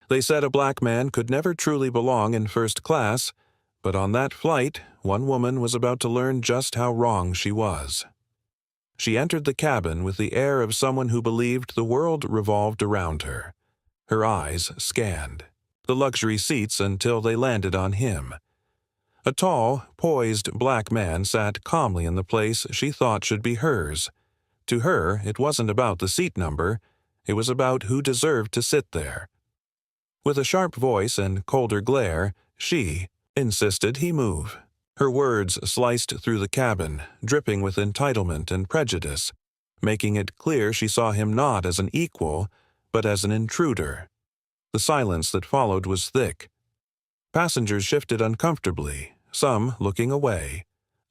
They said a black man could never truly belong in first class, but on that flight, one woman was about to learn just how wrong she was. She entered the cabin with the air of someone who believed the world revolved around her. Her eyes scanned the luxury seats until they landed on him. A tall, poised black man sat calmly in the place she thought should be hers. To her, it wasn't about the seat number, it was about who deserved to sit there. With a sharp voice and colder glare, she insisted he move. Her words sliced through the cabin, dripping with entitlement and prejudice, making it clear she saw him not as an equal, but as an intruder. The silence that followed was thick. Passengers shifted uncomfortably, some looking away,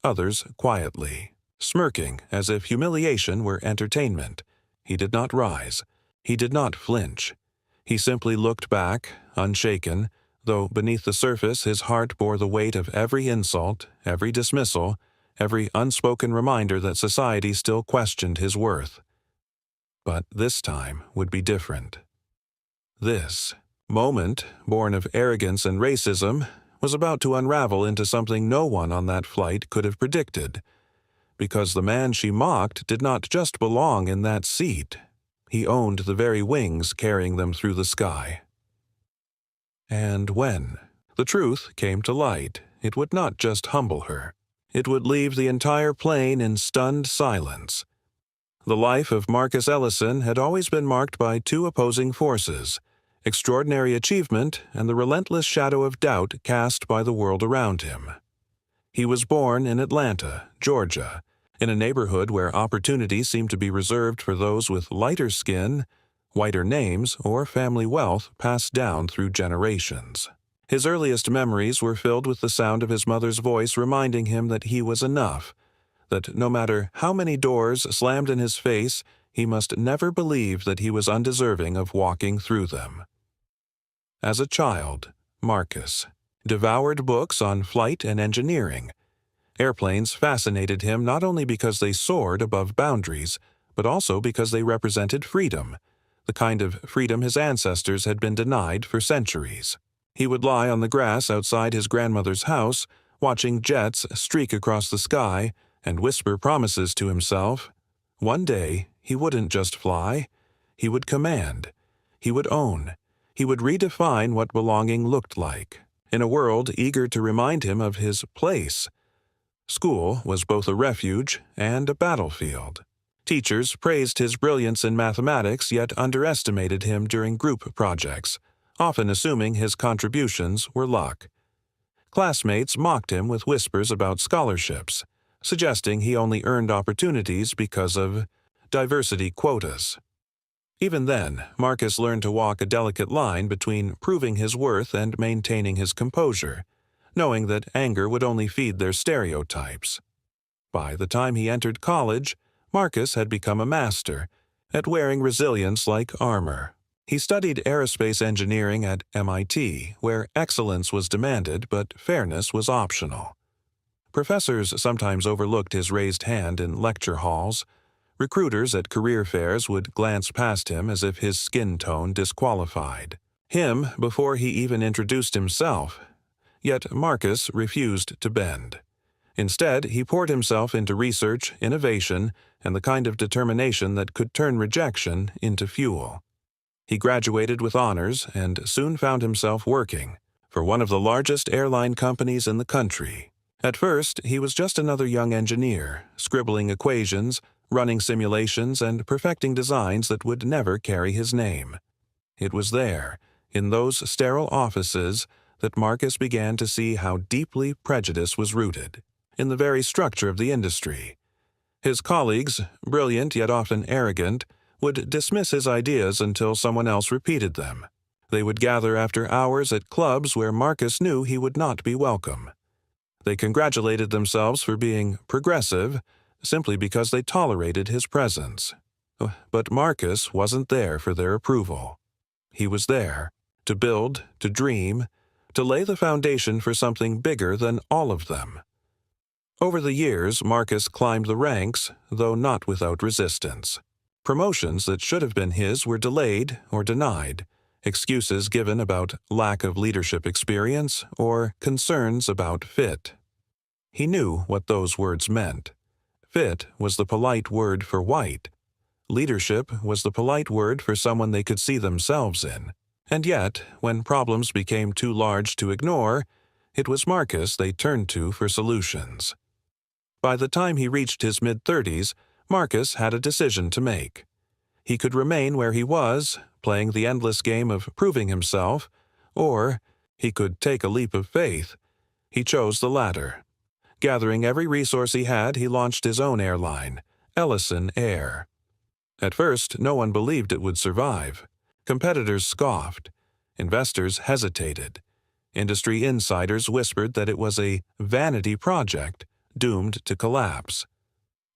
others quietly, smirking as if humiliation were entertainment. He did not rise. He did not flinch. He simply looked back, unshaken, though beneath the surface his heart bore the weight of every insult, every dismissal, every unspoken reminder that society still questioned his worth. But this time would be different. This moment, born of arrogance and racism, was about to unravel into something no one on that flight could have predicted, because the man she mocked did not just belong in that seat. He owned the very wings carrying them through the sky. And when the truth came to light, it would not just humble her. It would leave the entire plane in stunned silence. The life of Marcus Ellison had always been marked by two opposing forces: extraordinary achievement and the relentless shadow of doubt cast by the world around him. He was born in Atlanta, Georgia, in a neighborhood where opportunity seemed to be reserved for those with lighter skin, whiter names, or family wealth passed down through generations. His earliest memories were filled with the sound of his mother's voice reminding him that he was enough, that no matter how many doors slammed in his face, he must never believe that he was undeserving of walking through them. As a child, Marcus devoured books on flight and engineering. Airplanes fascinated him not only because they soared above boundaries, but also because they represented freedom, the kind of freedom his ancestors had been denied for centuries. He would lie on the grass outside his grandmother's house, watching jets streak across the sky, and whisper promises to himself. One day, he wouldn't just fly. He would command. He would own. He would redefine what belonging looked like, in a world eager to remind him of his place. School was both a refuge and a battlefield. Teachers praised his brilliance in mathematics yet underestimated him during group projects, often assuming his contributions were luck. Classmates mocked him with whispers about scholarships, suggesting he only earned opportunities because of diversity quotas. Even then, Marcus learned to walk a delicate line between proving his worth and maintaining his composure, knowing that anger would only feed their stereotypes. By the time he entered college, Marcus had become a master at wearing resilience like armor. He studied aerospace engineering at MIT, where excellence was demanded but fairness was optional. Professors sometimes overlooked his raised hand in lecture halls. Recruiters at career fairs would glance past him as if his skin tone disqualified him before he even introduced himself. Yet Marcus refused to bend. Instead, he poured himself into research, innovation, and the kind of determination that could turn rejection into fuel. He graduated with honors and soon found himself working for one of the largest airline companies in the country. At first, he was just another young engineer, scribbling equations, running simulations, and perfecting designs that would never carry his name. It was there, in those sterile offices, that Marcus began to see how deeply prejudice was rooted in the very structure of the industry. His colleagues, brilliant yet often arrogant, would dismiss his ideas until someone else repeated them. They would gather after hours at clubs where Marcus knew he would not be welcome. They congratulated themselves for being progressive, simply because they tolerated his presence. But Marcus wasn't there for their approval. He was there to build, to dream, to lay the foundation for something bigger than all of them. Over the years, Marcus climbed the ranks, though not without resistance. Promotions that should have been his were delayed or denied, excuses given about lack of leadership experience or concerns about fit. He knew what those words meant. Fit was the polite word for white. Leadership was the polite word for someone they could see themselves in. And yet, when problems became too large to ignore, it was Marcus they turned to for solutions. By the time he reached his mid-30s, Marcus had a decision to make. He could remain where he was, playing the endless game of proving himself, or he could take a leap of faith. He chose the latter. Gathering every resource he had, he launched his own airline, Ellison Air. At first, no one believed it would survive. Competitors scoffed. Investors hesitated. Industry insiders whispered that it was a vanity project, doomed to collapse.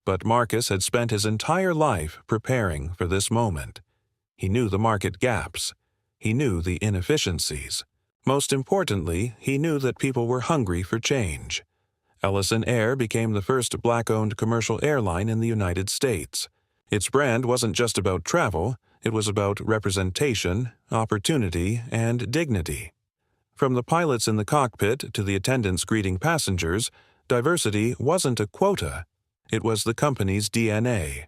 But Marcus had spent his entire life preparing for this moment. He knew the market gaps. He knew the inefficiencies. Most importantly, he knew that people were hungry for change. Ellison Air became the first black-owned commercial airline in the United States. Its brand wasn't just about travel, it was about representation, opportunity, and dignity. From the pilots in the cockpit to the attendants greeting passengers, diversity wasn't a quota. It was the company's DNA.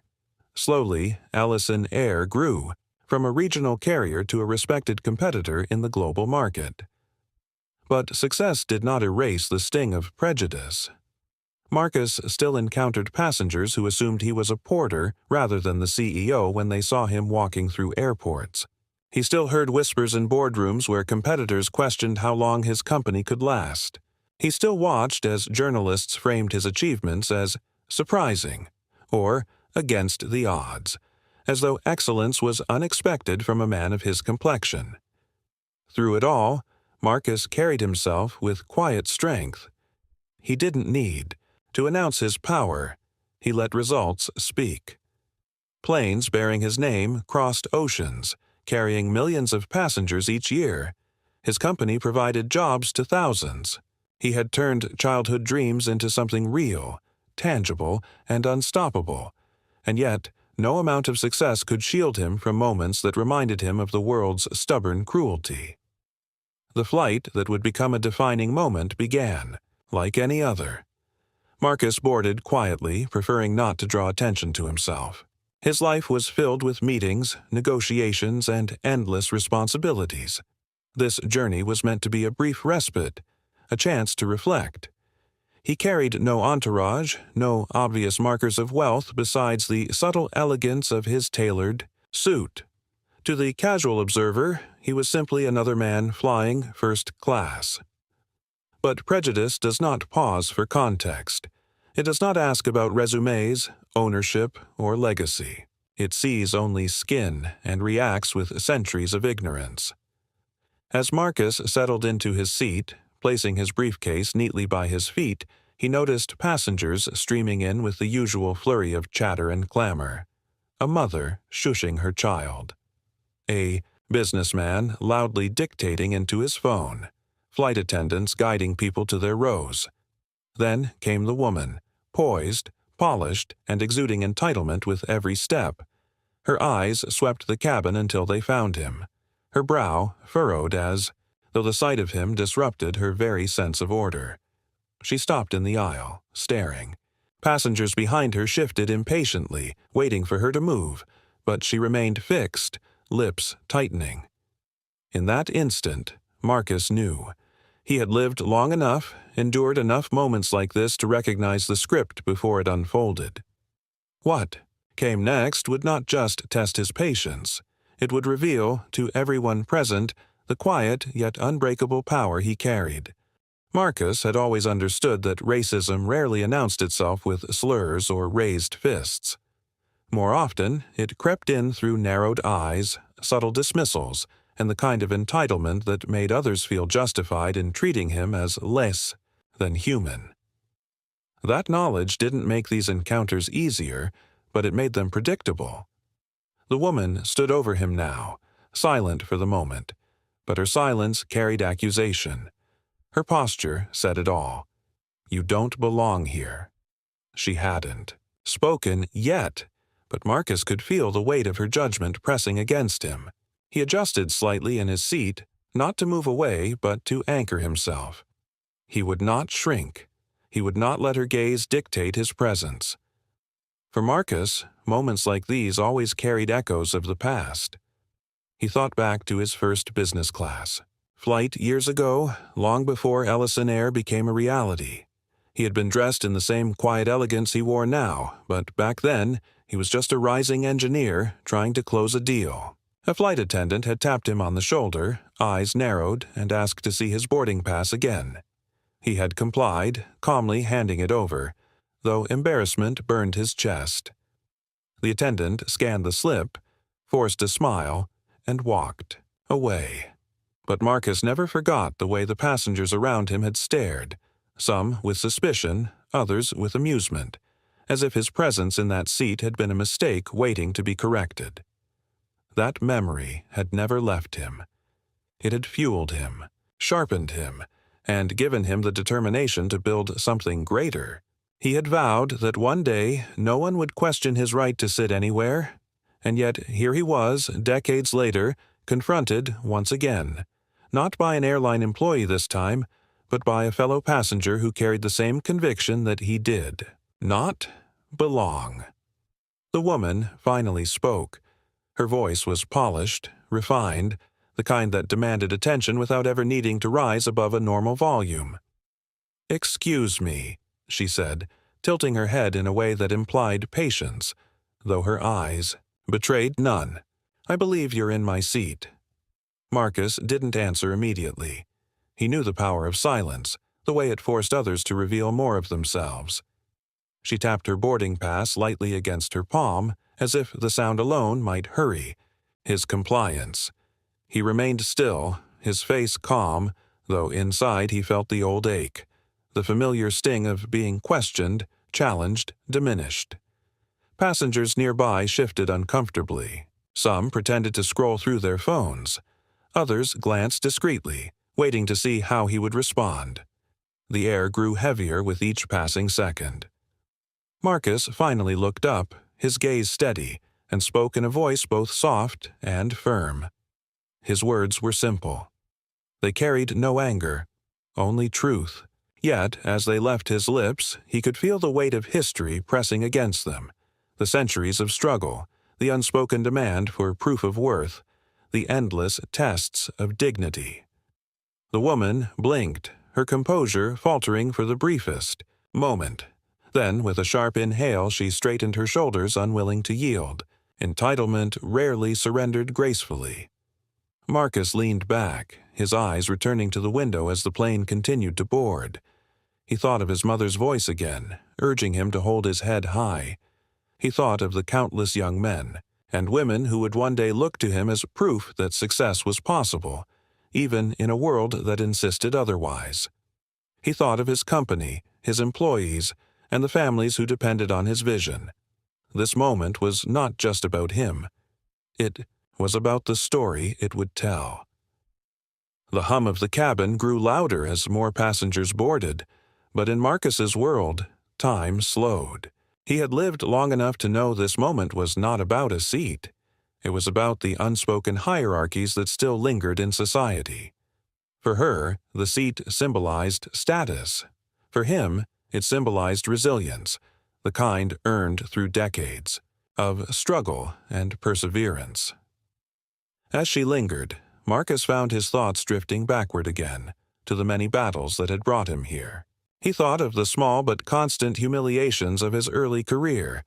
Slowly, Ellison Air grew, from a regional carrier to a respected competitor in the global market. But success did not erase the sting of prejudice. Marcus still encountered passengers who assumed he was a porter rather than the CEO when they saw him walking through airports. He still heard whispers in boardrooms where competitors questioned how long his company could last. He still watched as journalists framed his achievements as surprising or against the odds, as though excellence was unexpected from a man of his complexion. Through it all, Marcus carried himself with quiet strength. He didn't need to announce his power. He let results speak. Planes bearing his name crossed oceans, carrying millions of passengers each year. His company provided jobs to thousands. He had turned childhood dreams into something real, tangible, and unstoppable. And yet, no amount of success could shield him from moments that reminded him of the world's stubborn cruelty. The flight that would become a defining moment began, like any other. Marcus boarded quietly, preferring not to draw attention to himself. His life was filled with meetings, negotiations, and endless responsibilities. This journey was meant to be a brief respite, a chance to reflect. He carried no entourage, no obvious markers of wealth besides the subtle elegance of his tailored suit. To the casual observer, he was simply another man flying first class. But prejudice does not pause for context. It does not ask about resumes, ownership, or legacy. It sees only skin and reacts with centuries of ignorance. As Marcus settled into his seat, placing his briefcase neatly by his feet, he noticed passengers streaming in with the usual flurry of chatter and clamor. A mother shushing her child. A businessman loudly dictating into his phone. Flight attendants guiding people to their rows. Then came the woman, poised, polished, and exuding entitlement with every step. Her eyes swept the cabin until they found him. Her brow furrowed though the sight of him disrupted her very sense of order. She stopped in the aisle, staring. Passengers behind her shifted impatiently, waiting for her to move, but she remained fixed, lips tightening. In that instant, Marcus knew. He had lived long enough, endured enough moments like this to recognize the script before it unfolded. What came next would not just test his patience. It would reveal, to everyone present, the quiet yet unbreakable power he carried. Marcus had always understood that racism rarely announced itself with slurs or raised fists. More often, it crept in through narrowed eyes, subtle dismissals, and the kind of entitlement that made others feel justified in treating him as less than human. That knowledge didn't make these encounters easier, but it made them predictable. The woman stood over him now, silent for the moment, but her silence carried accusation. Her posture said it all. "You don't belong here." She hadn't spoken yet, but Marcus could feel the weight of her judgment pressing against him. He adjusted slightly in his seat, not to move away, but to anchor himself. He would not shrink. He would not let her gaze dictate his presence. For Marcus, moments like these always carried echoes of the past. He thought back to his first business class flight years ago, long before Ellison Air became a reality. He had been dressed in the same quiet elegance he wore now, but back then, he was just a rising engineer trying to close a deal. A flight attendant had tapped him on the shoulder, eyes narrowed, and asked to see his boarding pass again. He had complied, calmly handing it over, though embarrassment burned his chest. The attendant scanned the slip, forced a smile, and walked away. But Marcus never forgot the way the passengers around him had stared, some with suspicion, others with amusement, as if his presence in that seat had been a mistake waiting to be corrected. That memory had never left him. It had fueled him, sharpened him, and given him the determination to build something greater. He had vowed that one day no one would question his right to sit anywhere, and yet here he was, decades later, confronted once again, not by an airline employee this time, but by a fellow passenger who carried the same conviction that he did. Not belong. The woman finally spoke. Her voice was polished, refined, the kind that demanded attention without ever needing to rise above a normal volume. "Excuse me," she said, tilting her head in a way that implied patience, though her eyes betrayed none. "I believe you're in my seat." Marcus didn't answer immediately. He knew the power of silence, the way it forced others to reveal more of themselves. She tapped her boarding pass lightly against her palm, as if the sound alone might hurry his compliance. He remained still, his face calm, though inside he felt the old ache, the familiar sting of being questioned, challenged, diminished. Passengers nearby shifted uncomfortably. Some pretended to scroll through their phones. Others glanced discreetly, waiting to see how he would respond. The air grew heavier with each passing second. Marcus finally looked up, his gaze steady, and spoke in a voice both soft and firm. His words were simple. They carried no anger, only truth. Yet, as they left his lips, he could feel the weight of history pressing against them, the centuries of struggle, the unspoken demand for proof of worth, the endless tests of dignity. The woman blinked, her composure faltering for the briefest moment. Then, with a sharp inhale, she straightened her shoulders, unwilling to yield. Entitlement rarely surrendered gracefully. Marcus leaned back, his eyes returning to the window as the plane continued to board. He thought of his mother's voice again, urging him to hold his head high. He thought of the countless young men and women who would one day look to him as proof that success was possible, even in a world that insisted otherwise. He thought of his company, his employees, and the families who depended on his vision. This moment was not just about him. It was about the story it would tell. The hum of the cabin grew louder as more passengers boarded, but in Marcus's world, time slowed. He had lived long enough to know this moment was not about a seat. It was about the unspoken hierarchies that still lingered in society. For her, the seat symbolized status. For him, it symbolized resilience, the kind earned through decades of struggle and perseverance. As she lingered, Marcus found his thoughts drifting backward again, to the many battles that had brought him here. He thought of the small but constant humiliations of his early career,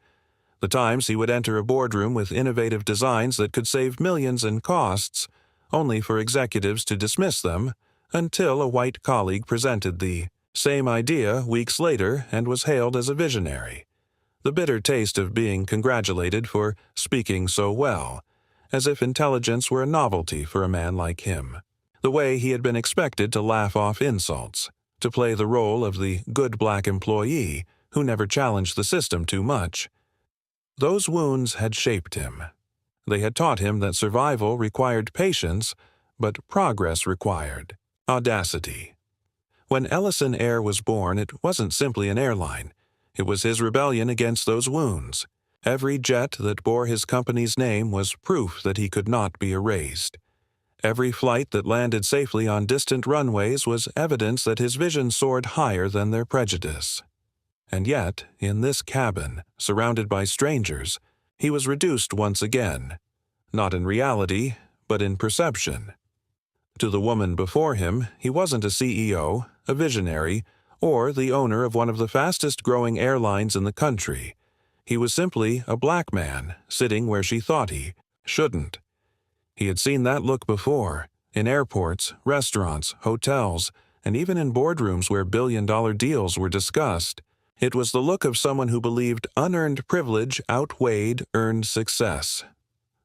the times he would enter a boardroom with innovative designs that could save millions in costs, only for executives to dismiss them, until a white colleague presented the same idea weeks later and was hailed as a visionary. The bitter taste of being congratulated for speaking so well, as if intelligence were a novelty for a man like him. The way he had been expected to laugh off insults, to play the role of the good black employee who never challenged the system too much. Those wounds had shaped him. They had taught him that survival required patience, but progress required audacity. When Ellison Air was born, it wasn't simply an airline. It was his rebellion against those wounds. Every jet that bore his company's name was proof that he could not be erased. Every flight that landed safely on distant runways was evidence that his vision soared higher than their prejudice. And yet, in this cabin, surrounded by strangers, he was reduced once again, not in reality, but in perception. To the woman before him, he wasn't a CEO, a visionary, or the owner of one of the fastest-growing airlines in the country. He was simply a black man, sitting where she thought he shouldn't. He had seen that look before, in airports, restaurants, hotels, and even in boardrooms where billion-dollar deals were discussed. It was the look of someone who believed unearned privilege outweighed earned success.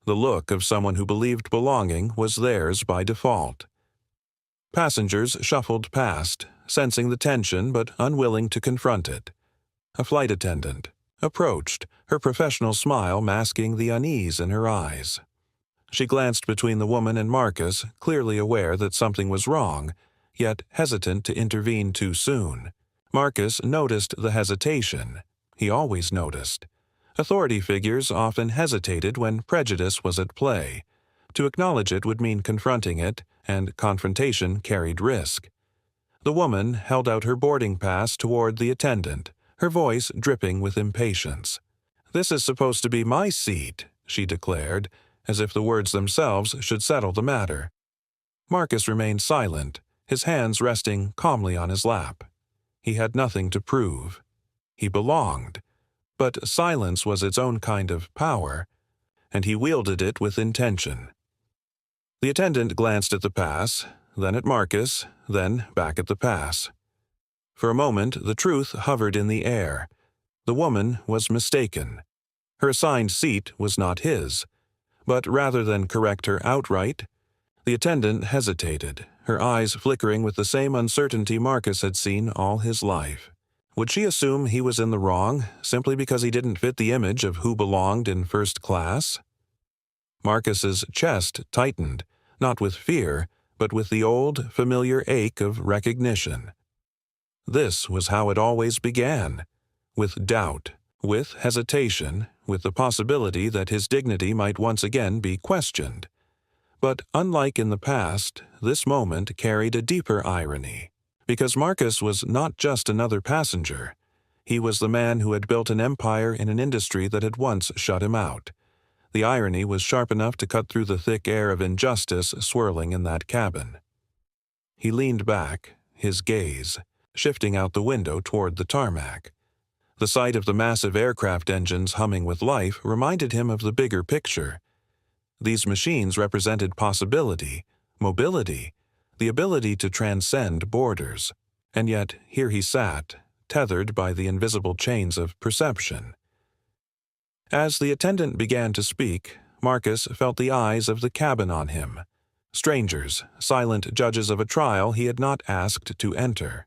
The look of someone who believed belonging was theirs by default. Passengers shuffled past, sensing the tension but unwilling to confront it. A flight attendant approached, her professional smile masking the unease in her eyes. She glanced between the woman and Marcus, clearly aware that something was wrong, yet hesitant to intervene too soon. Marcus noticed the hesitation. He always noticed. Authority figures often hesitated when prejudice was at play. To acknowledge it would mean confronting it, and confrontation carried risk. The woman held out her boarding pass toward the attendant, her voice dripping with impatience. "This is supposed to be my seat," she declared, as if the words themselves should settle the matter. Marcus remained silent, his hands resting calmly on his lap. He had nothing to prove. He belonged. But silence was its own kind of power, and he wielded it with intention. The attendant glanced at the pass, then at Marcus, then back at the pass. For a moment, the truth hovered in the air. The woman was mistaken. Her assigned seat was not his. But rather than correct her outright, the attendant hesitated, her eyes flickering with the same uncertainty Marcus had seen all his life. Would she assume he was in the wrong, simply because he didn't fit the image of who belonged in first class? Marcus's chest tightened, not with fear, but with the old, familiar ache of recognition. This was how it always began, with doubt, with hesitation, with the possibility that his dignity might once again be questioned. But unlike in the past, this moment carried a deeper irony, because Marcus was not just another passenger. He was the man who had built an empire in an industry that had once shut him out. The irony was sharp enough to cut through the thick air of injustice swirling in that cabin. He leaned back, his gaze shifting out the window toward the tarmac. The sight of the massive aircraft engines humming with life reminded him of the bigger picture. These machines represented possibility, mobility, the ability to transcend borders. And yet, here he sat, tethered by the invisible chains of perception. As the attendant began to speak, Marcus felt the eyes of the cabin on him. Strangers, silent judges of a trial he had not asked to enter.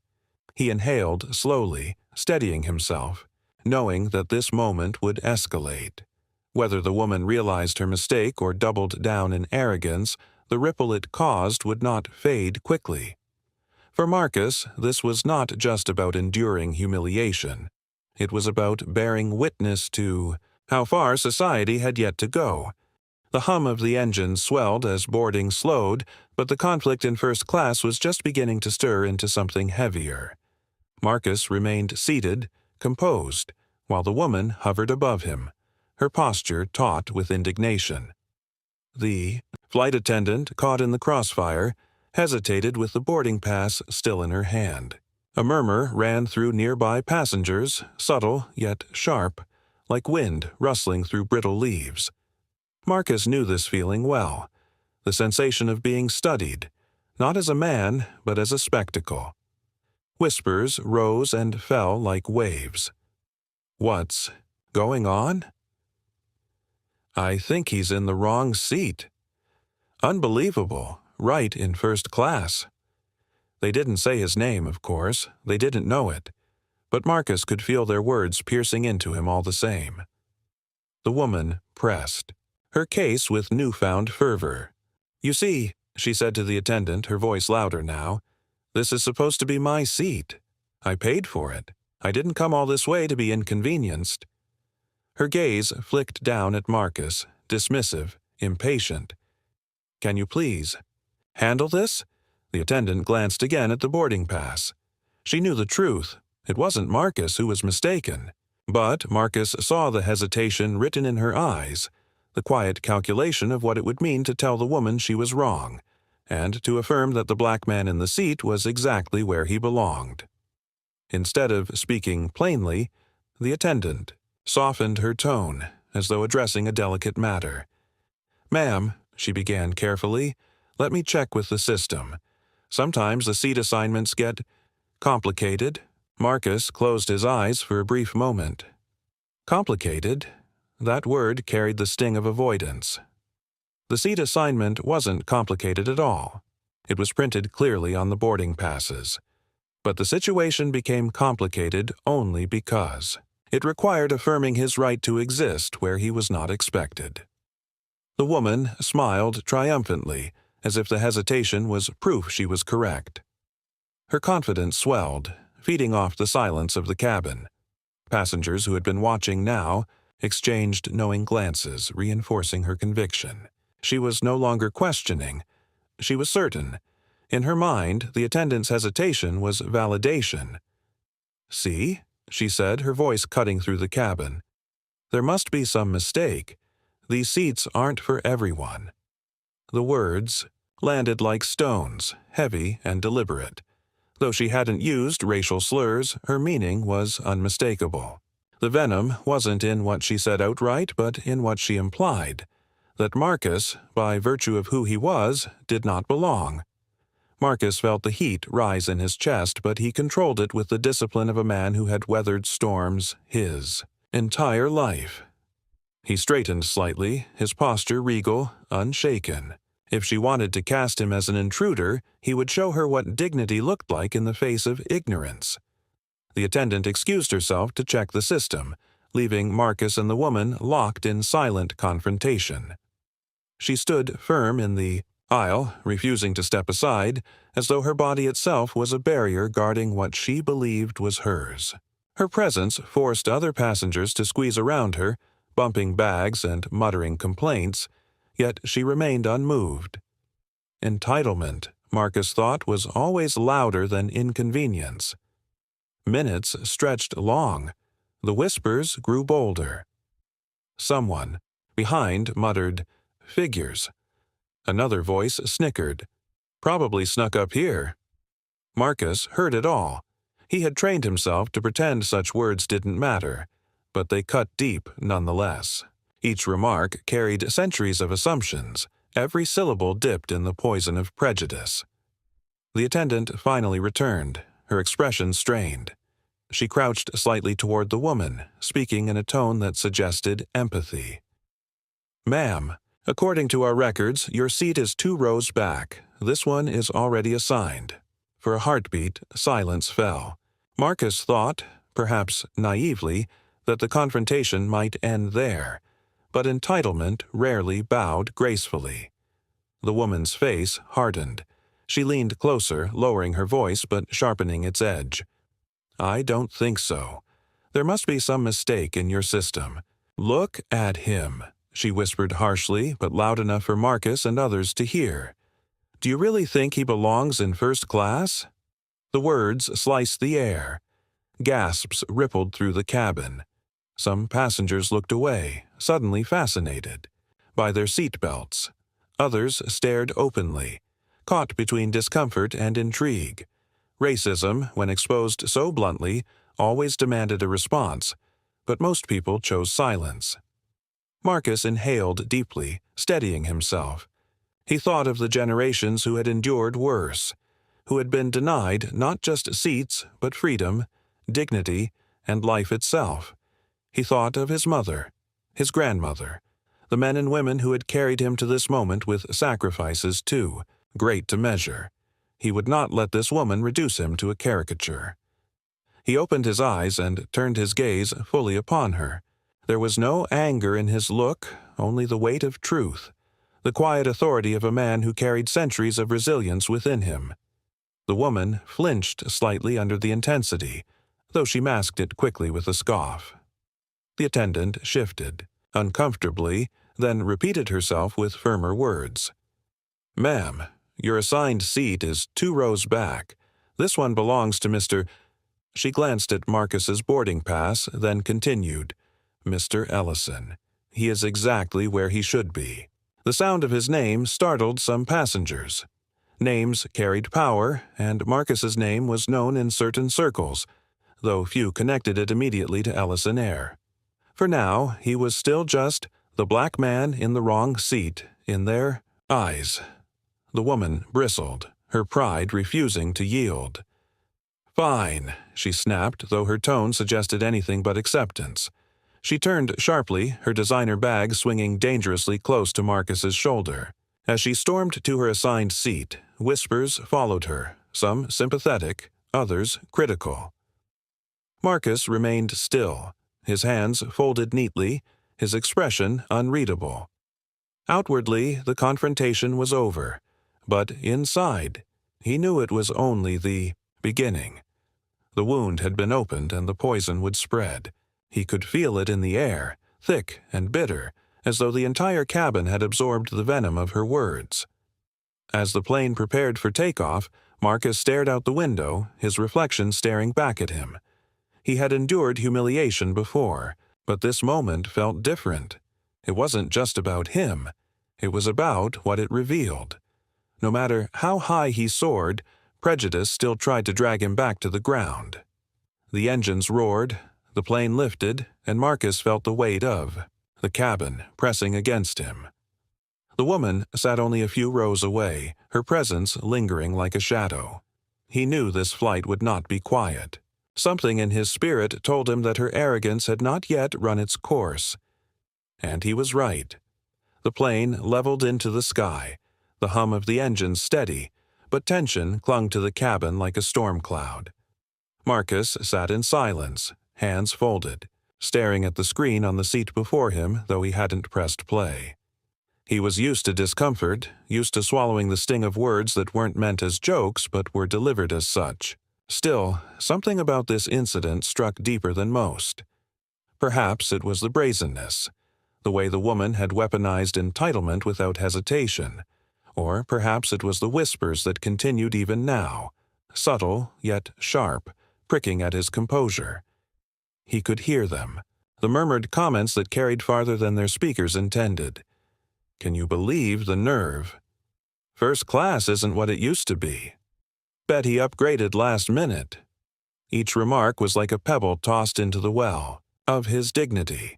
He inhaled slowly, steadying himself, knowing that this moment would escalate. Whether the woman realized her mistake or doubled down in arrogance, the ripple it caused would not fade quickly. For Marcus, this was not just about enduring humiliation. It was about bearing witness to how far society had yet to go. The hum of the engine swelled as boarding slowed, but the conflict in first class was just beginning to stir into something heavier. Marcus remained seated, composed, while the woman hovered above him, her posture taut with indignation. The flight attendant, caught in the crossfire, hesitated with the boarding pass still in her hand. A murmur ran through nearby passengers, subtle yet sharp, like wind rustling through brittle leaves. Marcus knew this feeling well, the sensation of being studied, not as a man, but as a spectacle. Whispers rose and fell like waves. "What's going on?" "I think he's in the wrong seat." "Unbelievable, right in first class." They didn't say his name, of course, they didn't know it, but Marcus could feel their words piercing into him all the same. The woman pressed, her case with newfound fervor. "You see," she said to the attendant, her voice louder now, "this is supposed to be my seat. I paid for it. I didn't come all this way to be inconvenienced." Her gaze flicked down at Marcus, dismissive, impatient. "Can you please handle this?" The attendant glanced again at the boarding pass. She knew the truth. It wasn't Marcus who was mistaken. But Marcus saw the hesitation written in her eyes, the quiet calculation of what it would mean to tell the woman she was wrong, and to affirm that the black man in the seat was exactly where he belonged. Instead of speaking plainly, the attendant softened her tone, as though addressing a delicate matter. "Ma'am," she began carefully, "let me check with the system. Sometimes the seat assignments get complicated." Marcus closed his eyes for a brief moment. Complicated? That word carried the sting of avoidance. The seat assignment wasn't complicated at all. It was printed clearly on the boarding passes. But the situation became complicated only because it required affirming his right to exist where he was not expected. The woman smiled triumphantly, as if the hesitation was proof she was correct. Her confidence swelled, feeding off the silence of the cabin. Passengers who had been watching now exchanged knowing glances, reinforcing her conviction. She was no longer questioning. She was certain. In her mind, the attendant's hesitation was validation. "See?" she said, her voice cutting through the cabin. "There must be some mistake. These seats aren't for everyone." The words landed like stones, heavy and deliberate. Though she hadn't used racial slurs, her meaning was unmistakable. The venom wasn't in what she said outright, but in what she implied. That Marcus, by virtue of who he was, did not belong. Marcus felt the heat rise in his chest, but he controlled it with the discipline of a man who had weathered storms his entire life. He straightened slightly, his posture regal, unshaken. If she wanted to cast him as an intruder, he would show her what dignity looked like in the face of ignorance. The attendant excused herself to check the system, leaving Marcus and the woman locked in silent confrontation. She stood firm in the aisle, refusing to step aside, as though her body itself was a barrier guarding what she believed was hers. Her presence forced other passengers to squeeze around her, bumping bags and muttering complaints, yet she remained unmoved. Entitlement, Marcus thought, was always louder than inconvenience. Minutes stretched long. The whispers grew bolder. Someone, behind, muttered, "Figures." Another voice snickered. "Probably snuck up here." Marcus heard it all. He had trained himself to pretend such words didn't matter, but they cut deep nonetheless. Each remark carried centuries of assumptions, every syllable dipped in the poison of prejudice. The attendant finally returned, her expression strained. She crouched slightly toward the woman, speaking in a tone that suggested empathy. "Ma'am, according to our records, your seat is 2 rows back. This one is already assigned." For a heartbeat, silence fell. Marcus thought, perhaps naively, that the confrontation might end there. But entitlement rarely bowed gracefully. The woman's face hardened. She leaned closer, lowering her voice but sharpening its edge. "I don't think so. There must be some mistake in your system. Look at him," she whispered harshly, but loud enough for Marcus and others to hear. "Do you really think he belongs in first class?" The words sliced the air. Gasps rippled through the cabin. Some passengers looked away, suddenly fascinated by their seat belts. Others stared openly, caught between discomfort and intrigue. Racism, when exposed so bluntly, always demanded a response, but most people chose silence. Marcus inhaled deeply, steadying himself. He thought of the generations who had endured worse, who had been denied not just seats, but freedom, dignity, and life itself. He thought of his mother, his grandmother, the men and women who had carried him to this moment with sacrifices too great to measure. He would not let this woman reduce him to a caricature. He opened his eyes and turned his gaze fully upon her. There was no anger in his look, only the weight of truth, the quiet authority of a man who carried centuries of resilience within him. The woman flinched slightly under the intensity, though she masked it quickly with a scoff. The attendant shifted, uncomfortably, then repeated herself with firmer words. "Ma'am, your assigned seat is 2 rows back. This one belongs to Mr. She glanced at Marcus's boarding pass, then continued, "Mr. Ellison. He is exactly where he should be." The sound of his name startled some passengers. Names carried power, and Marcus's name was known in certain circles, though few connected it immediately to Ellison Air. For now, he was still just the black man in the wrong seat in their eyes. The woman bristled, her pride refusing to yield. "Fine," she snapped, though her tone suggested anything but acceptance. She turned sharply, her designer bag swinging dangerously close to Marcus's shoulder. As she stormed to her assigned seat, whispers followed her, some sympathetic, others critical. Marcus remained still, his hands folded neatly, his expression unreadable. Outwardly, the confrontation was over, but inside, he knew it was only the beginning. The wound had been opened and the poison would spread. He could feel it in the air, thick and bitter, as though the entire cabin had absorbed the venom of her words. As the plane prepared for takeoff, Marcus stared out the window, his reflection staring back at him. He had endured humiliation before, but this moment felt different. It wasn't just about him. It was about what it revealed. No matter how high he soared, prejudice still tried to drag him back to the ground. The engines roared, the plane lifted, and Marcus felt the weight of the cabin pressing against him. The woman sat only a few rows away, her presence lingering like a shadow. He knew this flight would not be quiet. Something in his spirit told him that her arrogance had not yet run its course. And he was right. The plane leveled into the sky, the hum of the engines steady, but tension clung to the cabin like a storm cloud. Marcus sat in silence, hands folded, staring at the screen on the seat before him, though he hadn't pressed play. He was used to discomfort, used to swallowing the sting of words that weren't meant as jokes but were delivered as such. Still, something about this incident struck deeper than most. Perhaps it was the brazenness, the way the woman had weaponized entitlement without hesitation. Or perhaps it was the whispers that continued even now, subtle yet sharp, pricking at his composure. He could hear them, the murmured comments that carried farther than their speakers intended. "Can you believe the nerve? First class isn't what it used to be. Bet he upgraded last minute." Each remark was like a pebble tossed into the well of his dignity,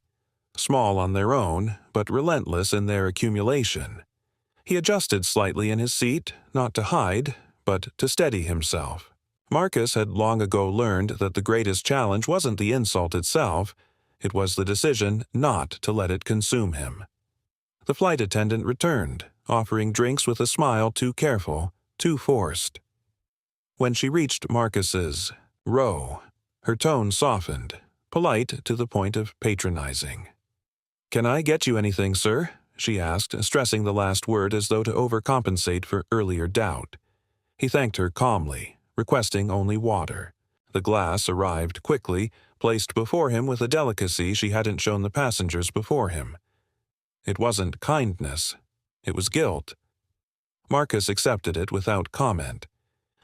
small on their own, but relentless in their accumulation. He adjusted slightly in his seat, not to hide, but to steady himself. Marcus had long ago learned that the greatest challenge wasn't the insult itself, it was the decision not to let it consume him. The flight attendant returned, offering drinks with a smile too careful, too forced. When she reached Marcus's row, her tone softened, polite to the point of patronizing. "Can I get you anything, sir?" she asked, stressing the last word as though to overcompensate for earlier doubt. He thanked her calmly, requesting only water. The glass arrived quickly, placed before him with a delicacy she hadn't shown the passengers before him. It wasn't kindness, it was guilt. Marcus accepted it without comment.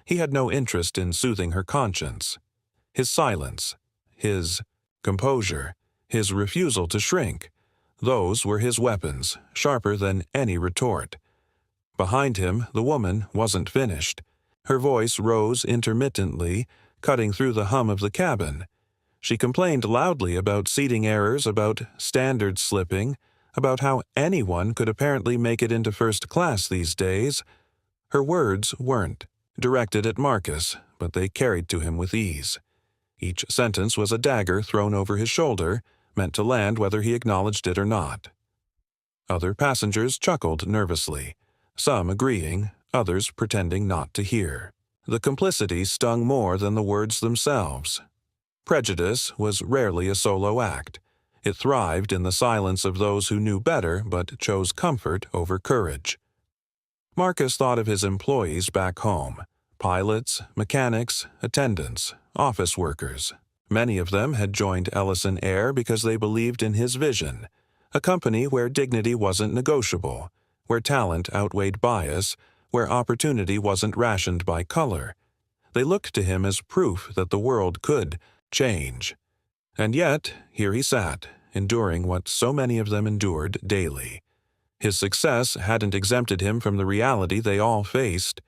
He had no interest in soothing her conscience. His silence, his composure, his refusal to shrink, those were his weapons, sharper than any retort. Behind him, the woman wasn't finished. Her voice rose intermittently, cutting through the hum of the cabin. She complained loudly about seating errors, about standards slipping, about how anyone could apparently make it into first class these days. Her words weren't directed at Marcus, but they carried to him with ease. Each sentence was a dagger thrown over his shoulder, meant to land whether he acknowledged it or not. Other passengers chuckled nervously, some agreeing, others pretending not to hear. The complicity stung more than the words themselves. Prejudice was rarely a solo act. It thrived in the silence of those who knew better but chose comfort over courage. Marcus thought of his employees back home: pilots, mechanics, attendants, office workers. Many of them had joined Ellison Air because they believed in his vision, a company where dignity wasn't negotiable, where talent outweighed bias, where opportunity wasn't rationed by color. They looked to him as proof that the world could change. And yet, here he sat, enduring what so many of them endured daily. His success hadn't exempted him from the reality they all faced.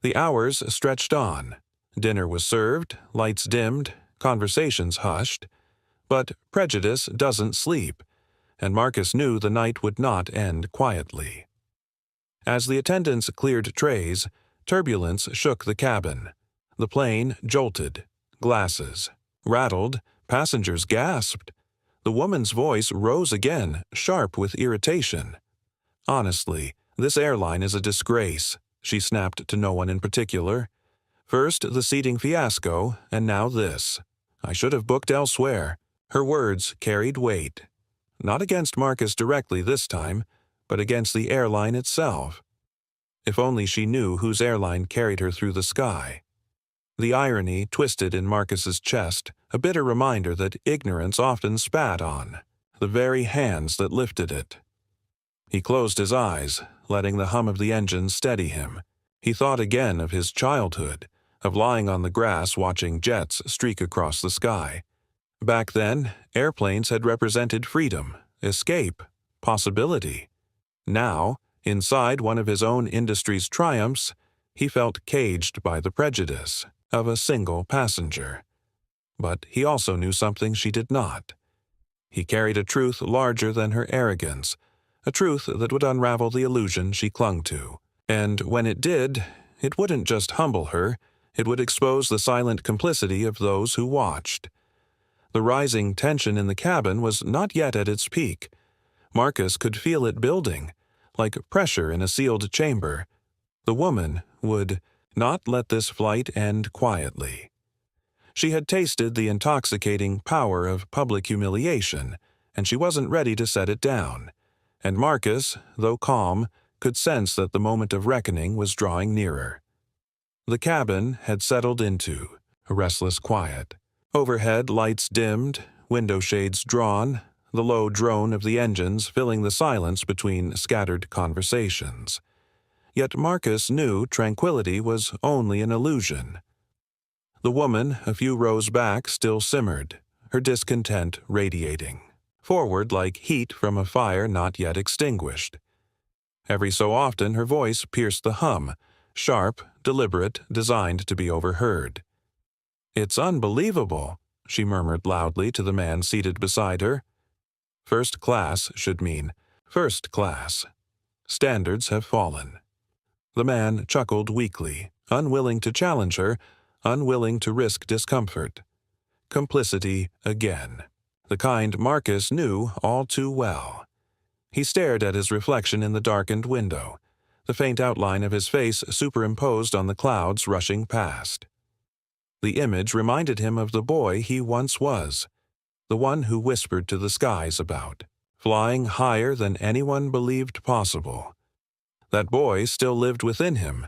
The hours stretched on. Dinner was served, lights dimmed, conversations hushed. But prejudice doesn't sleep, and Marcus knew the night would not end quietly. As the attendants cleared trays, turbulence shook the cabin. The plane jolted. Glasses rattled. Passengers gasped. The woman's voice rose again, sharp with irritation. "Honestly, this airline is a disgrace," she snapped to no one in particular. "First the seating fiasco, and now this. I should have booked elsewhere." Her words carried weight. Not against Marcus directly this time, but against the airline itself. If only she knew whose airline carried her through the sky. The irony twisted in Marcus's chest, a bitter reminder that ignorance often spat on the very hands that lifted it. He closed his eyes, letting the hum of the engine steady him. He thought again of his childhood, of lying on the grass watching jets streak across the sky. Back then, airplanes had represented freedom, escape, possibility. Now, inside one of his own industry's triumphs, he felt caged by the prejudice of a single passenger. But he also knew something she did not. He carried a truth larger than her arrogance, a truth that would unravel the illusion she clung to. And when it did, it wouldn't just humble her, it would expose the silent complicity of those who watched. The rising tension in the cabin was not yet at its peak. Marcus could feel it building, like pressure in a sealed chamber. The woman would not let this flight end quietly. She had tasted the intoxicating power of public humiliation, and she wasn't ready to set it down. And Marcus, though calm, could sense that the moment of reckoning was drawing nearer. The cabin had settled into a restless quiet. Overhead lights dimmed, window shades drawn, the low drone of the engines filling the silence between scattered conversations. Yet Marcus knew tranquility was only an illusion. The woman, a few rows back, still simmered, her discontent radiating forward like heat from a fire not yet extinguished. Every so often her voice pierced the hum, sharp, deliberate, designed to be overheard. "It's unbelievable," she murmured loudly to the man seated beside her. First class should mean first class. Standards have fallen. The man chuckled weakly, unwilling to challenge her, unwilling to risk discomfort. Complicity again. The kind Marcus knew all too well. He stared at his reflection in the darkened window, the faint outline of his face superimposed on the clouds rushing past. The image reminded him of the boy he once was, the one who whispered to the skies about, flying higher than anyone believed possible. That boy still lived within him,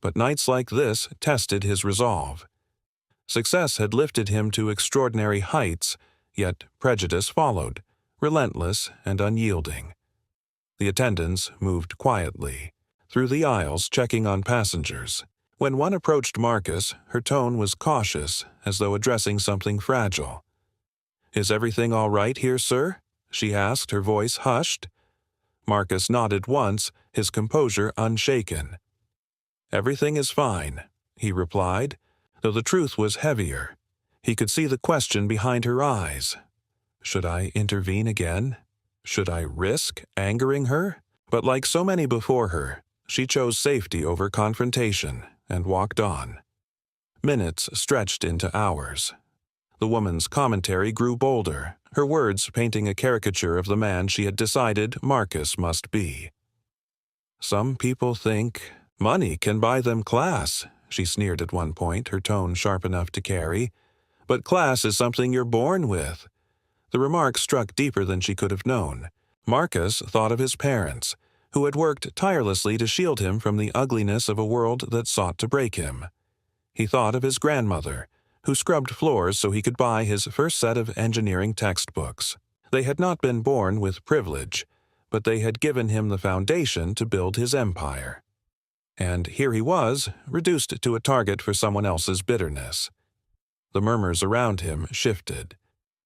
but nights like this tested his resolve. Success had lifted him to extraordinary heights, yet prejudice followed, relentless and unyielding. The attendants moved quietly through the aisles, checking on passengers. When one approached Marcus, her tone was cautious, as though addressing something fragile. "Is everything all right here, sir?" she asked, her voice hushed. Marcus nodded once, his composure unshaken. "Everything is fine," he replied, though the truth was heavier. He could see the question behind her eyes. Should I intervene again? Should I risk angering her? But like so many before her, she chose safety over confrontation and walked on. Minutes stretched into hours. The woman's commentary grew bolder, her words painting a caricature of the man she had decided Marcus must be. "Some people think money can buy them class," she sneered at one point, her tone sharp enough to carry. "But class is something you're born with." The remark struck deeper than she could have known. Marcus thought of his parents, who had worked tirelessly to shield him from the ugliness of a world that sought to break him. He thought of his grandmother, who scrubbed floors so he could buy his first set of engineering textbooks. They had not been born with privilege, but they had given him the foundation to build his empire. And here he was, reduced to a target for someone else's bitterness. The murmurs around him shifted.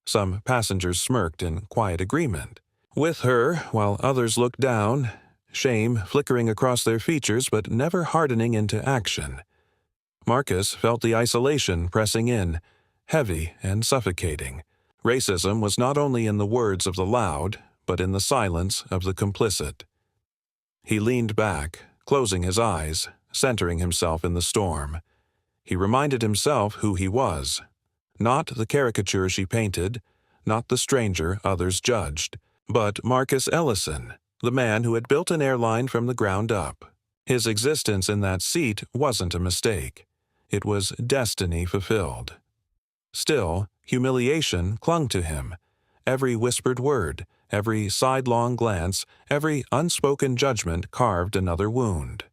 Some passengers smirked in quiet agreement with her, while others looked down, shame flickering across their features but never hardening into action. Marcus felt the isolation pressing in, heavy and suffocating. Racism was not only in the words of the loud, but in the silence of the complicit. He leaned back, closing his eyes, centering himself in the storm. He reminded himself who he was. Not the caricature she painted, not the stranger others judged, but Marcus Ellison, the man who had built an airline from the ground up. His existence in that seat wasn't a mistake. It was destiny fulfilled. Still, humiliation clung to him. Every whispered word, every sidelong glance, every unspoken judgment carved another wound.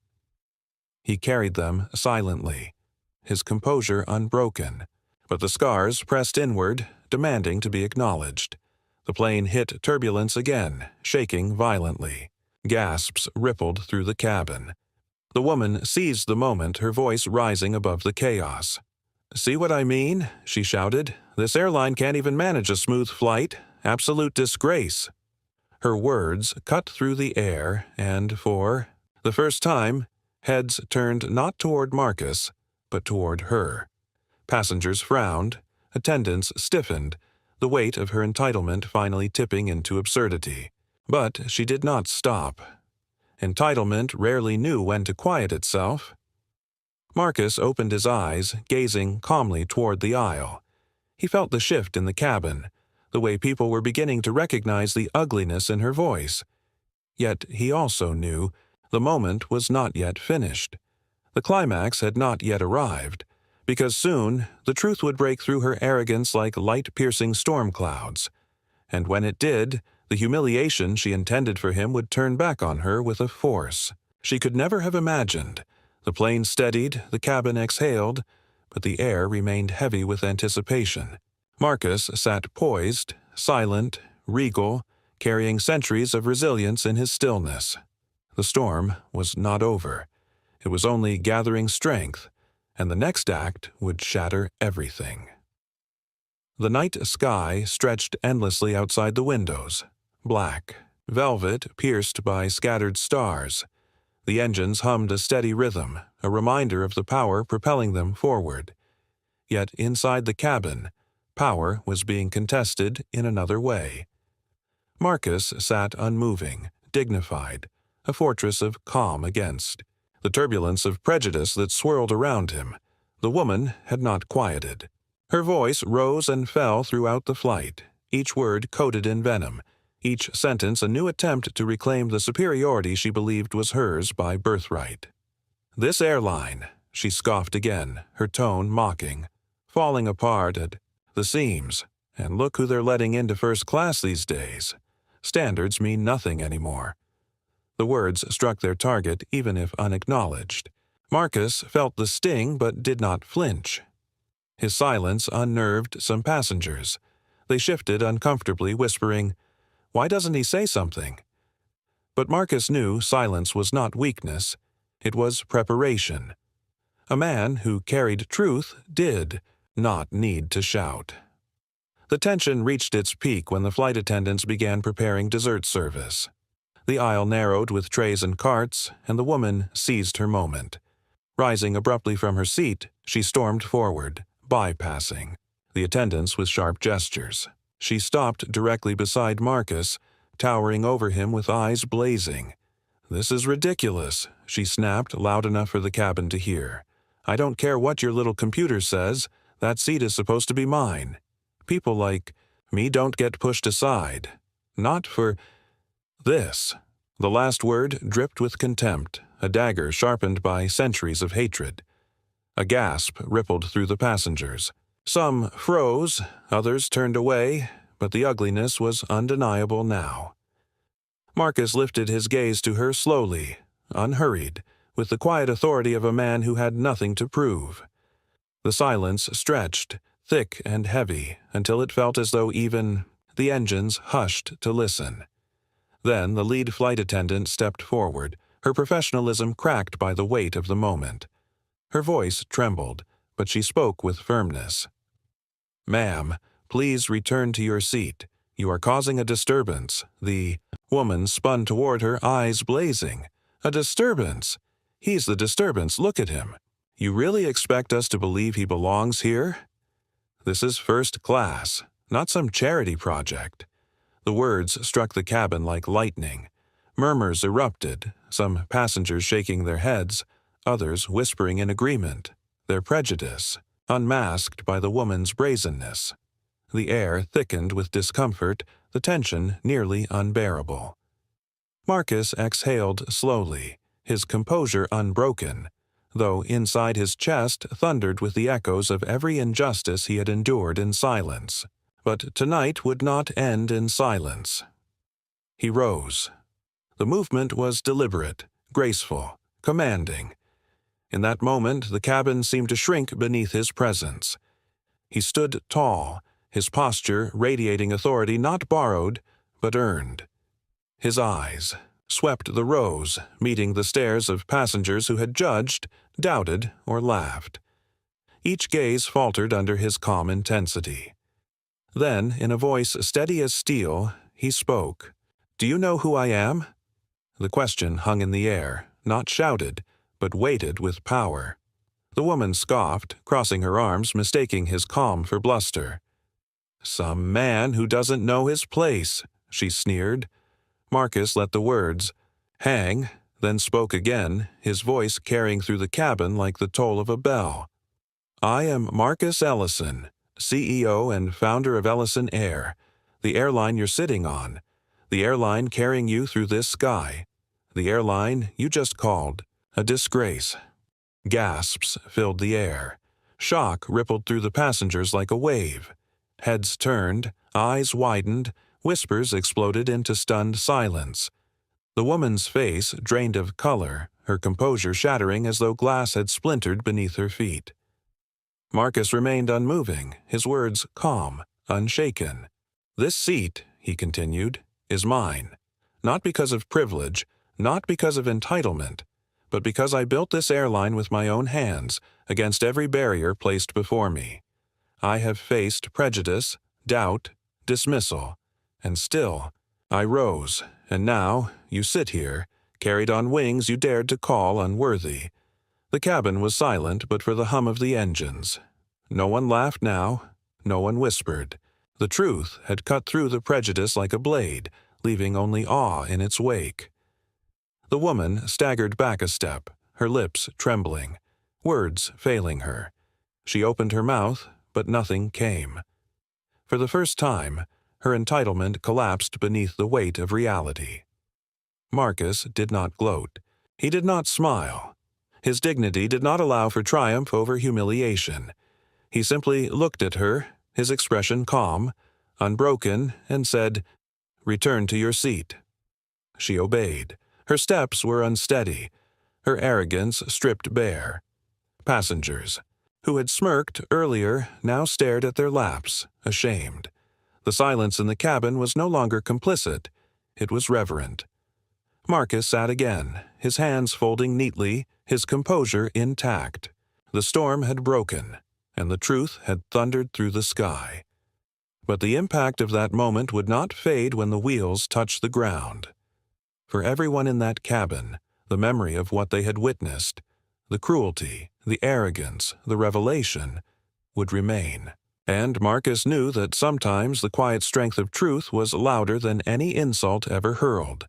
He carried them silently, his composure unbroken, but the scars pressed inward, demanding to be acknowledged. The plane hit turbulence again, shaking violently. Gasps rippled through the cabin. The woman seized the moment, her voice rising above the chaos. "See what I mean?" she shouted. "This airline can't even manage a smooth flight. Absolute disgrace." Her words cut through the air, and for the first time, heads turned not toward Marcus, but toward her. Passengers frowned, attendants stiffened, the weight of her entitlement finally tipping into absurdity. But she did not stop. Entitlement rarely knew when to quiet itself. Marcus opened his eyes, gazing calmly toward the aisle. He felt the shift in the cabin, the way people were beginning to recognize the ugliness in her voice. Yet he also knew the moment was not yet finished. The climax had not yet arrived, because soon the truth would break through her arrogance like light-piercing storm clouds. And when it did, the humiliation she intended for him would turn back on her with a force she could never have imagined. The plane steadied, the cabin exhaled, but the air remained heavy with anticipation. Marcus sat poised, silent, regal, carrying centuries of resilience in his stillness. The storm was not over. It was only gathering strength, and the next act would shatter everything. The night sky stretched endlessly outside the windows, black, velvet pierced by scattered stars. The engines hummed a steady rhythm, a reminder of the power propelling them forward. Yet inside the cabin, power was being contested in another way. Marcus sat unmoving, dignified, a fortress of calm against the turbulence of prejudice that swirled around him. The woman had not quieted. Her voice rose and fell throughout the flight, each word coated in venom, each sentence a new attempt to reclaim the superiority she believed was hers by birthright. "This airline," she scoffed again, her tone mocking, "falling apart at the seams, and look who they're letting into first class these days. Standards mean nothing anymore." The words struck their target even if unacknowledged. Marcus felt the sting but did not flinch. His silence unnerved some passengers. They shifted uncomfortably, whispering, "Why doesn't he say something?" But Marcus knew silence was not weakness. It was preparation. A man who carried truth did not need to shout. The tension reached its peak when the flight attendants began preparing dessert service. The aisle narrowed with trays and carts, and the woman seized her moment. Rising abruptly from her seat, she stormed forward, bypassing the attendants with sharp gestures. She stopped directly beside Marcus, towering over him with eyes blazing. "This is ridiculous," she snapped loud enough for the cabin to hear. "I don't care what your little computer says, that seat is supposed to be mine. People like me don't get pushed aside. Not for this." The last word dripped with contempt, a dagger sharpened by centuries of hatred. A gasp rippled through the passengers. Some froze, others turned away, but the ugliness was undeniable now. Marcus lifted his gaze to her slowly, unhurried, with the quiet authority of a man who had nothing to prove. The silence stretched, thick and heavy, until it felt as though even the engines hushed to listen. Then the lead flight attendant stepped forward, her professionalism cracked by the weight of the moment. Her voice trembled, but she spoke with firmness. "Ma'am, please return to your seat. You are causing a disturbance." The woman spun toward her, eyes blazing. "A disturbance? He's the disturbance, look at him. You really expect us to believe he belongs here? This is first class, not some charity project." The words struck the cabin like lightning. Murmurs erupted, some passengers shaking their heads, others whispering in agreement, their prejudice unmasked by the woman's brazenness. The air thickened with discomfort, the tension nearly unbearable. Marcus exhaled slowly, his composure unbroken, though inside his chest thundered with the echoes of every injustice he had endured in silence. But tonight would not end in silence. He rose. The movement was deliberate, graceful, commanding. In that moment, the cabin seemed to shrink beneath his presence. He stood tall, his posture radiating authority not borrowed, but earned. His eyes swept the rows, meeting the stares of passengers who had judged, doubted, or laughed. Each gaze faltered under his calm intensity. Then, in a voice steady as steel, he spoke. "Do you know who I am?" The question hung in the air, not shouted, but weighted with power. The woman scoffed, crossing her arms, mistaking his calm for bluster. "Some man who doesn't know his place," she sneered. Marcus let the words hang, then spoke again, his voice carrying through the cabin like the toll of a bell. "I am Marcus Ellison, CEO and founder of Ellison Air, the airline you're sitting on, the airline carrying you through this sky, the airline you just called a disgrace." Gasps filled the air. Shock rippled through the passengers like a wave. Heads turned, eyes widened, whispers exploded into stunned silence. The woman's face drained of color, her composure shattering as though glass had splintered beneath her feet. Marcus remained unmoving, his words calm, unshaken. "This seat," he continued, "is mine. Not because of privilege, not because of entitlement, but because I built this airline with my own hands, against every barrier placed before me. I have faced prejudice, doubt, dismissal, and still, I rose, and now you sit here, carried on wings you dared to call unworthy." The cabin was silent but for the hum of the engines. No one laughed now, no one whispered. The truth had cut through the prejudice like a blade, leaving only awe in its wake. The woman staggered back a step, her lips trembling, words failing her. She opened her mouth, but nothing came. For the first time, her entitlement collapsed beneath the weight of reality. Marcus did not gloat. He did not smile. His dignity did not allow for triumph over humiliation. He simply looked at her, his expression calm, unbroken, and said, "Return to your seat." She obeyed. Her steps were unsteady, her arrogance stripped bare. Passengers, who had smirked earlier, now stared at their laps, ashamed. The silence in the cabin was no longer complicit, it was reverent. Marcus sat again, his hands folding neatly, his composure intact. The storm had broken, and the truth had thundered through the sky. But the impact of that moment would not fade when the wheels touched the ground. For everyone in that cabin, the memory of what they had witnessed, the cruelty, the arrogance, the revelation, would remain. And Marcus knew that sometimes the quiet strength of truth was louder than any insult ever hurled.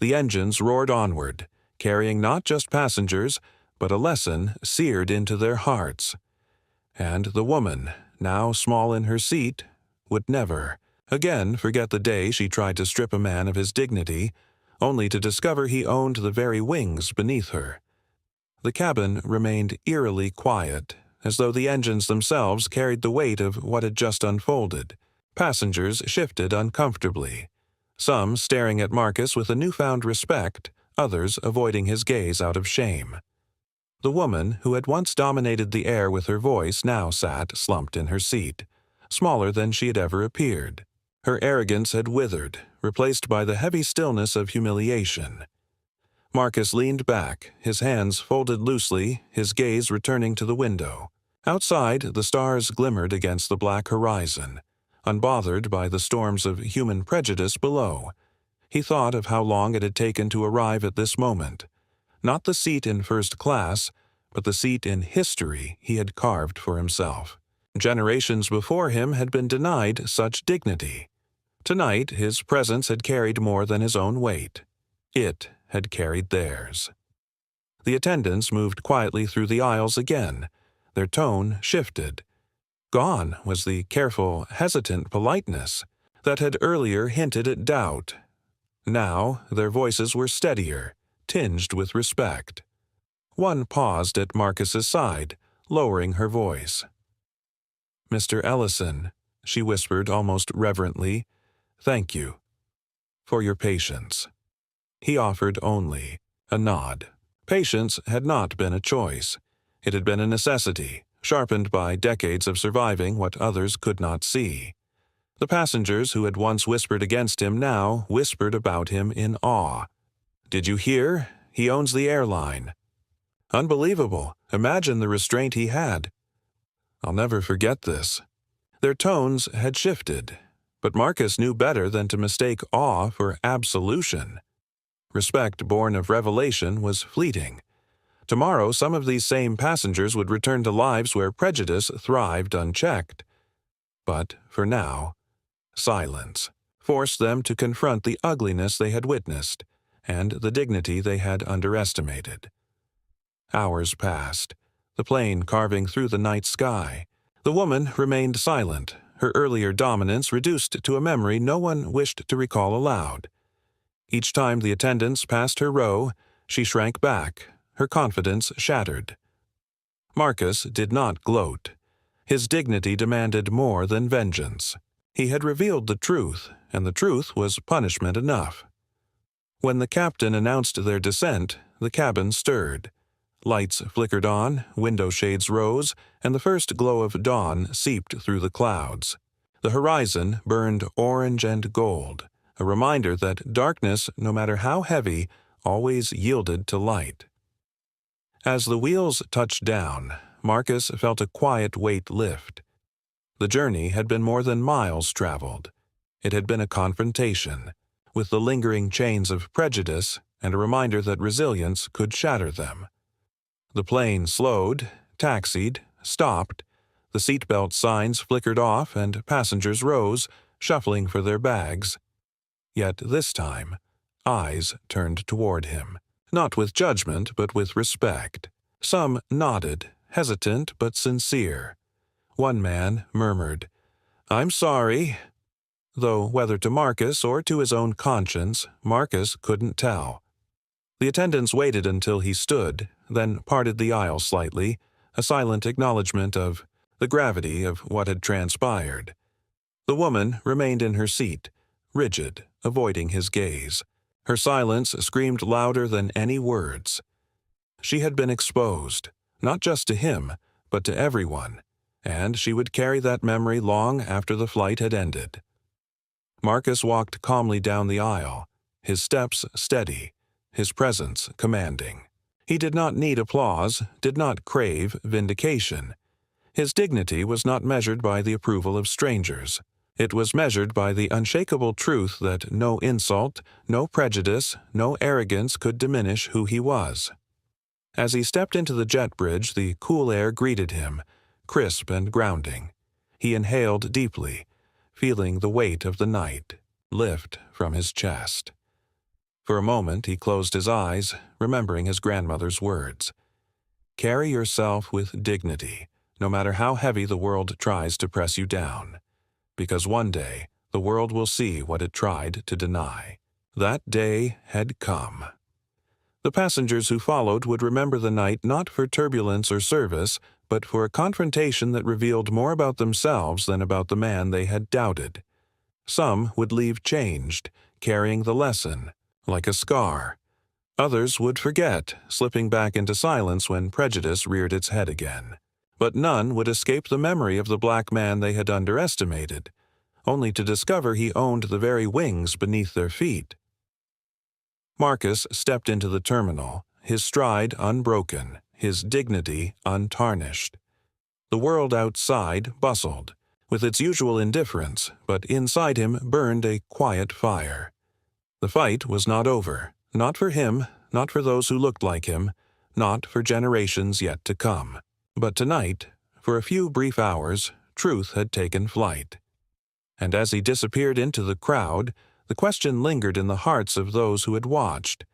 The engines roared onward, carrying not just passengers, but a lesson seared into their hearts. And the woman, now small in her seat, would never again forget the day she tried to strip a man of his dignity, only to discover he owned the very wings beneath her. The cabin remained eerily quiet, as though the engines themselves carried the weight of what had just unfolded. Passengers shifted uncomfortably, some staring at Marcus with a newfound respect, others avoiding his gaze out of shame. The woman, who had once dominated the air with her voice, now sat slumped in her seat, smaller than she had ever appeared. Her arrogance had withered, replaced by the heavy stillness of humiliation. Marcus leaned back, his hands folded loosely, his gaze returning to the window. Outside, the stars glimmered against the black horizon, unbothered by the storms of human prejudice below. He thought of how long it had taken to arrive at this moment. Not the seat in first class, but the seat in history he had carved for himself. Generations before him had been denied such dignity. Tonight, his presence had carried more than his own weight. It had carried theirs. The attendants moved quietly through the aisles again. Their tone shifted. Gone was the careful, hesitant politeness that had earlier hinted at doubt. Now their voices were steadier, tinged with respect. One paused at Marcus's side, lowering her voice. "Mr. Ellison," she whispered almost reverently, "thank you for your patience." He offered only a nod. Patience had not been a choice. It had been a necessity, sharpened by decades of surviving what others could not see. The passengers who had once whispered against him now whispered about him in awe. "Did you hear? He owns the airline." "Unbelievable. Imagine the restraint he had." "I'll never forget this." Their tones had shifted, but Marcus knew better than to mistake awe for absolution. Respect born of revelation was fleeting. Tomorrow some of these same passengers would return to lives where prejudice thrived unchecked. But for now, silence forced them to confront the ugliness they had witnessed and the dignity they had underestimated. Hours passed, the plane carving through the night sky. The woman remained silent, her earlier dominance reduced to a memory no one wished to recall aloud. Each time the attendants passed her row, she shrank back, her confidence shattered. Marcus did not gloat. His dignity demanded more than vengeance. He had revealed the truth, and the truth was punishment enough. When the captain announced their descent, the cabin stirred. Lights flickered on, window shades rose, and the first glow of dawn seeped through the clouds. The horizon burned orange and gold, a reminder that darkness, no matter how heavy, always yielded to light. As the wheels touched down, Marcus felt a quiet weight lift. The journey had been more than miles traveled. It had been a confrontation, with the lingering chains of prejudice and a reminder that resilience could shatter them. The plane slowed, taxied, stopped. The seatbelt signs flickered off and passengers rose, shuffling for their bags. Yet this time, eyes turned toward him, not with judgment but with respect. Some nodded, hesitant but sincere. One man murmured, "I'm sorry," though whether to Marcus or to his own conscience, Marcus couldn't tell. The attendants waited until he stood, then parted the aisle slightly, a silent acknowledgment of the gravity of what had transpired. The woman remained in her seat, rigid, avoiding his gaze. Her silence screamed louder than any words. She had been exposed, not just to him, but to everyone, and she would carry that memory long after the flight had ended. Marcus walked calmly down the aisle, his steps steady, his presence commanding. He did not need applause, did not crave vindication. His dignity was not measured by the approval of strangers. It was measured by the unshakable truth that no insult, no prejudice, no arrogance could diminish who he was. As he stepped into the jet bridge, the cool air greeted him, crisp and grounding. He inhaled deeply, feeling the weight of the night lift from his chest. For a moment he closed his eyes, remembering his grandmother's words. "Carry yourself with dignity, no matter how heavy the world tries to press you down, because one day the world will see what it tried to deny." That day had come. The passengers who followed would remember the night not for turbulence or service, but for a confrontation that revealed more about themselves than about the man they had doubted. Some would leave changed, carrying the lesson, like a scar. Others would forget, slipping back into silence when prejudice reared its head again. But none would escape the memory of the black man they had underestimated, only to discover he owned the very wings beneath their feet. Marcus stepped into the terminal, his stride unbroken, his dignity untarnished. The world outside bustled, with its usual indifference, but inside him burned a quiet fire. The fight was not over, not for him, not for those who looked like him, not for generations yet to come. But tonight, for a few brief hours, truth had taken flight. And as he disappeared into the crowd, the question lingered in the hearts of those who had watched.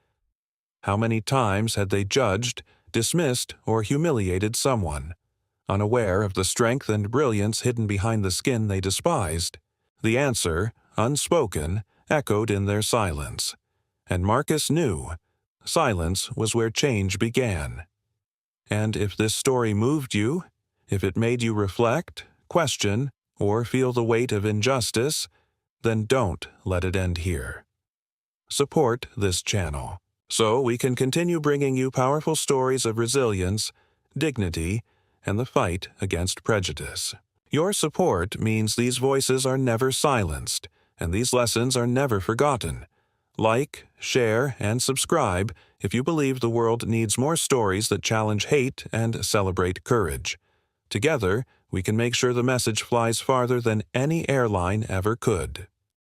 How many times had they judged, dismissed, or humiliated someone, unaware of the strength and brilliance hidden behind the skin they despised? The answer, unspoken, echoed in their silence. And Marcus knew, silence was where change began. And if this story moved you, if it made you reflect, question, or feel the weight of injustice, then don't let it end here. Support this channel, so we can continue bringing you powerful stories of resilience, dignity, and the fight against prejudice. Your support means these voices are never silenced, and these lessons are never forgotten. Like, share, and subscribe if you believe the world needs more stories that challenge hate and celebrate courage. Together, we can make sure the message flies farther than any airline ever could.